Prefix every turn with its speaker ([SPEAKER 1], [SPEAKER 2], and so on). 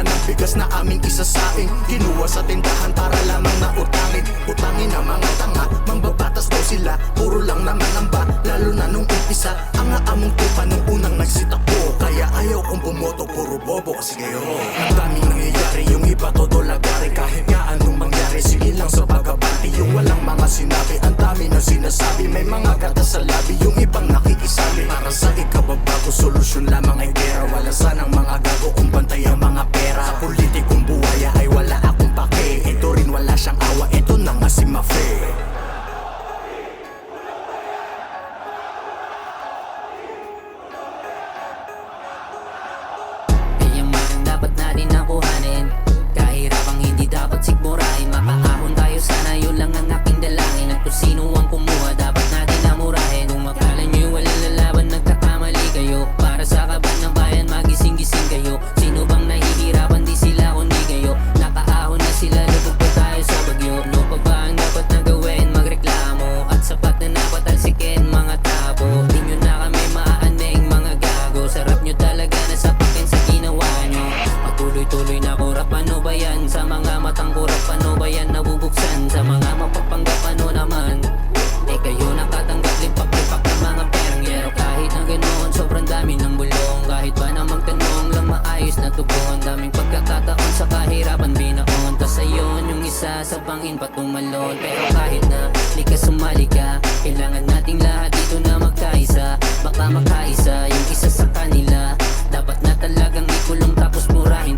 [SPEAKER 1] yan ang bigas na aming isasaing. Kinuha sa tindahan para lamang na utangin. Utangin ang mga tanga, mambabatas daw sila. Puro lang naman ang ba, lalo na nung umpisa. Ang aamong tupa nung unang nagsitakbo. Kaya ayaw kong bumoto, puro bobo kasi kayo. Ang daming nangyayari, yung iba todo lagari. Kahit nga anong mangyari, sige lang sa pagkabati. Yung walang mga sinabi, ang dami na sinasabi. May mga gata sa labi, yung ibang nakikisabi. Para sa ikababago, solusyon lamang ay pera. Wala sanang mga gago kung bantay ang mga pera. Sa politikong buhaya ay wala akong pake. Ito rin wala siyang awa, ito na nga si Mafe.
[SPEAKER 2] Dapat natin nakuhanin. Kahirapang hindi dapat sigmurahin. Makaahon tayo sana, yun lang ang aking dalangin. At kung sino ang kumuha, dapat natin namurahin. Kung makala nyo'y walang lalaban, nagkakamali kayo. Para sa kaban ng bayan, magising-gising kayo. Sino bang nahihirapan, di sila kundi kayo. Nakaahon na sila, lubog pa tayo sa bagyo. Ano pa ba ang dapat na gawin? Magreklamo at sapat na napatalsikin mga tabo. Di nyo na kami maaaning mga gago. Sarap nyo talaga na sapakin sa ginawa nyo. Tuloy-tuloy na kurap, ano ba yan? Sa mga matang kurap, ano ba yan? Nabubuksan sa mga mapapanggap, ano naman? Eh kayo nakatanggap, lipak-lipak ng mga perang yero. Kahit na ganoon, sobrang dami ng bulong. Kahit ba na magtanong lang maayos na tugon. Daming pagkakataon sa kahirapan binaon. Tas ayun, yung isa sa bangin patumalon. Pero kahit na likas sumali ka, kailangan nating lahat dito na magkaisa. Baka makaisa yung isa sa kanila. Dapat na talagang ikulong tapos murahin